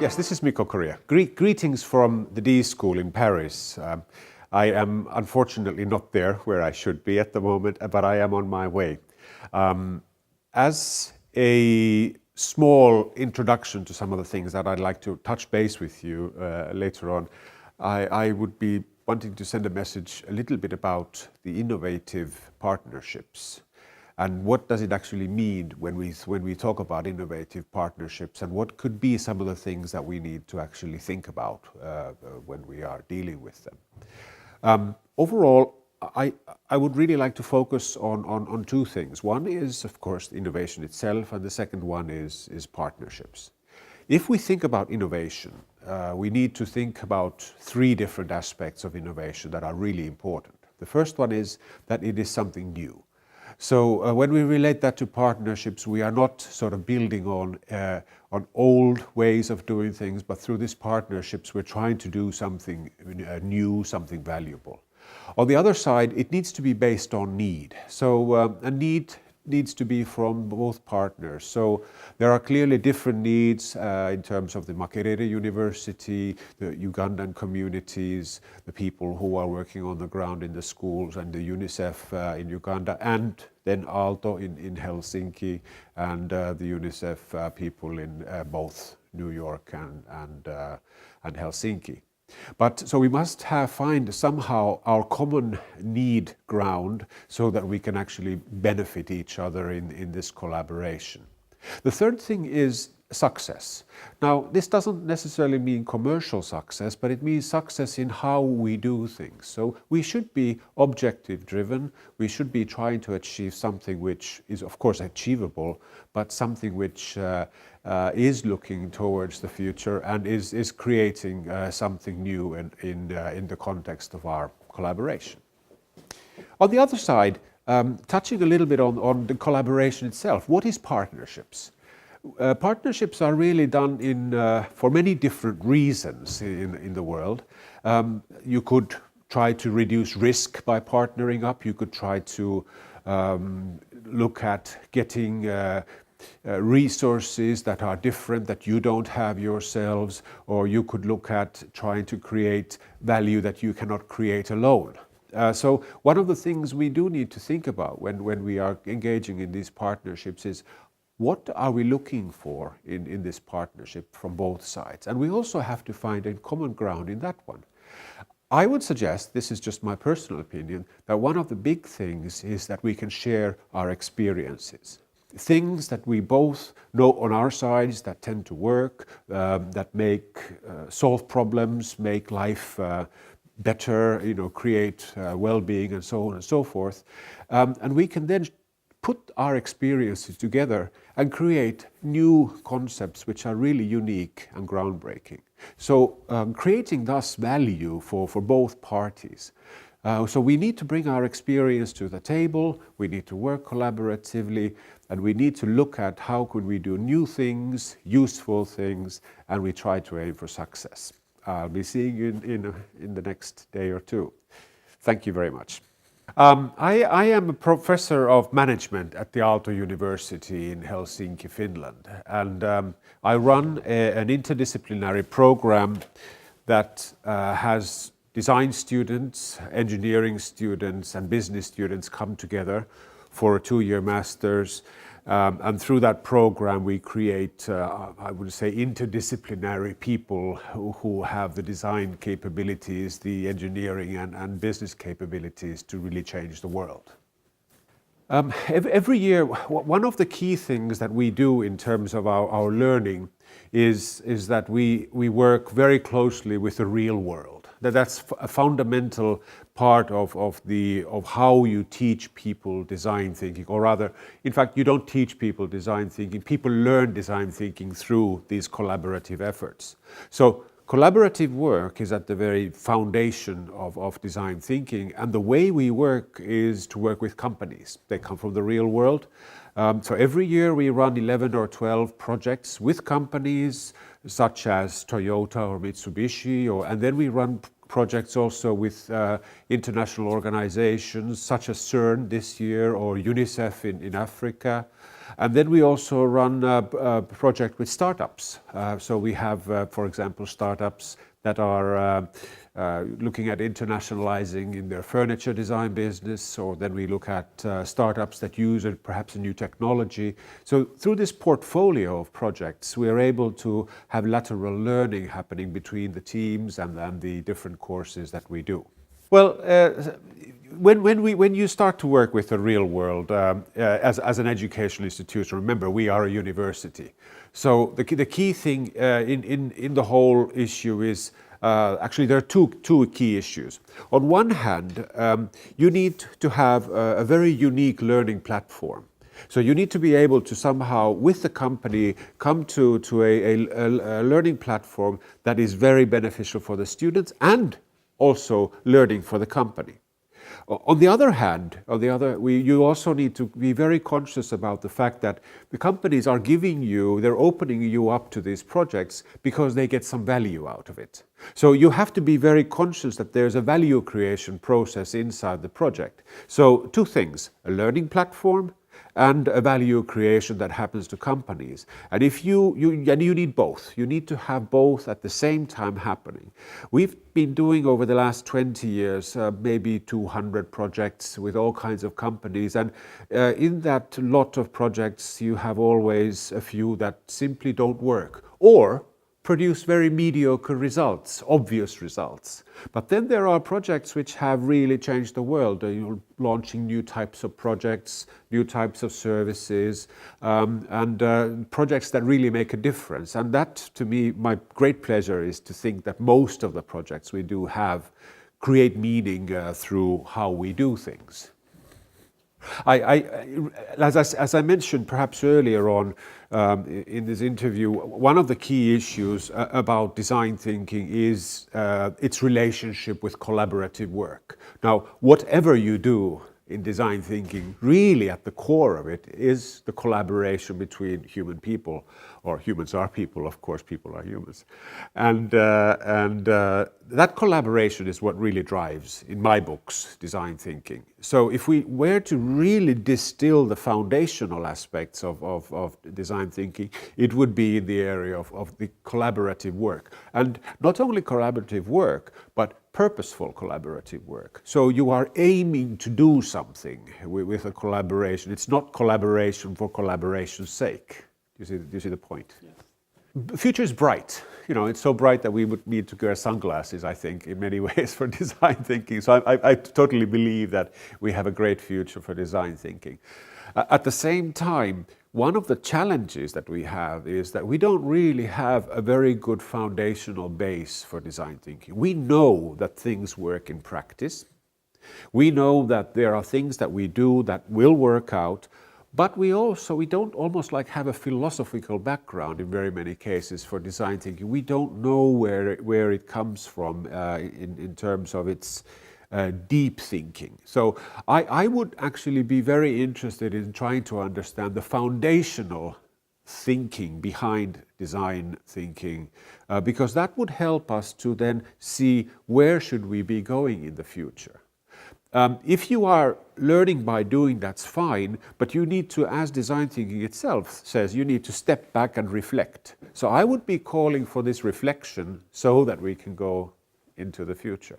Yes, this is Mikko, Koria. Greetings from the D.school in Paris. I am unfortunately not there where I should be at the moment, but I am on my way. As a small introduction to some of the things that I'd like to touch base with you later on, I would be wanting to send a message a little bit about the innovative partnerships. And what does it actually mean when we talk about innovative partnerships, and what could be some of the things that we need to actually think about when we are dealing with them? Overall, I would really like to focus on two things. One is, of course, innovation itself, and the second one is partnerships. If we think about innovation, we need to think about three different aspects of innovation that are really important. The first one is that it is something new. So when we relate that to partnerships, we are not sort of building on old ways of doing things, but through these partnerships, we're trying to do something new, something valuable. On the other side, it needs to be based on need. So a need needs to be from both partners. So there are clearly different needs in terms of the Makerere University, the Ugandan communities, the people who are working on the ground in the schools, and the UNICEF in Uganda, and then Aalto in Helsinki, and the UNICEF people in both New York and Helsinki. But so we must find somehow our common need ground so that we can actually benefit each other in this collaboration. The third thing is success. Now, this doesn't necessarily mean commercial success, but it means success in how we do things. So we should be objective driven. We should be trying to achieve something which is, of course, achievable, but something which is looking towards the future and is creating something new in the context of our collaboration. On the other side, touching a little bit on the collaboration itself, what is partnerships? Partnerships are really done for many different reasons in the world. You could try to reduce risk by partnering up. You could try to look at getting resources that are different, that you don't have yourselves, or you could look at trying to create value that you cannot create alone. So one of the things we do need to think about when we are engaging in these partnerships is, what are we looking for in this partnership from both sides? And we also have to find a common ground in that one. I would suggest, this is just my personal opinion, that one of the big things is that we can share our experiences. Things that we both know on our sides that tend to work, that solve problems, make life better, create well-being and so on and so forth. And we can then put our experiences together and create new concepts which are really unique and groundbreaking. So creating thus value for both parties. So we need to bring our experience to the table, we need to work collaboratively, and we need to look at how could we do new things, useful things, and we try to aim for success. I'll be seeing you in the next day or two. Thank you very much. I am a professor of management at the Aalto University in Helsinki, Finland, and I run an interdisciplinary program that has design students, engineering students, and business students come together for a 2-year master's. And through that program, we create, I would say, interdisciplinary people who have the design capabilities, the engineering and business capabilities to really change the world. Every year, one of the key things that we do in terms of our learning is that we work very closely with the real world. That's a fundamental part of how you teach people design thinking, or rather, in fact, you don't teach people design thinking. People learn design thinking through these collaborative efforts. So collaborative work is at the very foundation of design thinking, and the way we work is to work with companies. They come from the real world. So every year we run 11 or 12 projects with companies such as Toyota or Mitsubishi, and then we run projects also with international organizations such as CERN this year, or UNICEF in Africa. And then we also run a project with startups. So we have, for example, startups that are looking at internationalizing in their furniture design business, or then we look at startups that use perhaps a new technology. So through this portfolio of projects, we are able to have lateral learning happening between the teams and the different courses that we do. Well, when you start to work with the real world as an educational institution, remember we are a university. So the key thing in the whole issue is actually there are two key issues. On one hand, you need to have a very unique learning platform. So you need to be able to somehow, with the company, come to a learning platform that is very beneficial for the students and also learning for the company. On the other hand, you also need to be very conscious about the fact that the companies are they're opening you up to these projects because they get some value out of it. So you have to be very conscious that there's a value creation process inside the project. So two things, a learning platform and a value creation that happens to companies. And if you need both. You need to have both at the same time happening. We've been doing over the last 20 years maybe 200 projects with all kinds of companies, and in that lot of projects you have always a few that simply don't work or produce very mediocre results, obvious results. But then there are projects which have really changed the world. You're launching new types of projects, new types of services, and projects that really make a difference. And that, to me, my great pleasure is to think that most of the projects we do create meaning through how we do things. As I mentioned perhaps earlier on in this interview, one of the key issues about design thinking is its relationship with collaborative work. Now, whatever you do in design thinking, really at the core of it is the collaboration between human people, or humans are people, of course, people are humans. And that collaboration is what really drives, in my books, design thinking. So if we were to really distill the foundational aspects of design thinking, it would be in the area of the collaborative work. And not only collaborative work, but purposeful collaborative work. So you are aiming to do something with a collaboration. It's not collaboration for collaboration's sake. Do you see the point? Yes. The future is bright. It's so bright that we would need to wear sunglasses, I think, in many ways for design thinking. So I totally believe that we have a great future for design thinking. At the same time, one of the challenges that we have is that we don't really have a very good foundational base for design thinking. We know that things work in practice. We know that there are things that we do that will work out, but we don't almost like have a philosophical background in very many cases for design thinking. We don't know where it comes from in terms of its deep thinking. So I would actually be very interested in trying to understand the foundational thinking behind design thinking, because that would help us to then see where should we be going in the future. If you are learning by doing, that's fine, but you need to, as design thinking itself says, you need to step back and reflect. So I would be calling for this reflection so that we can go into the future.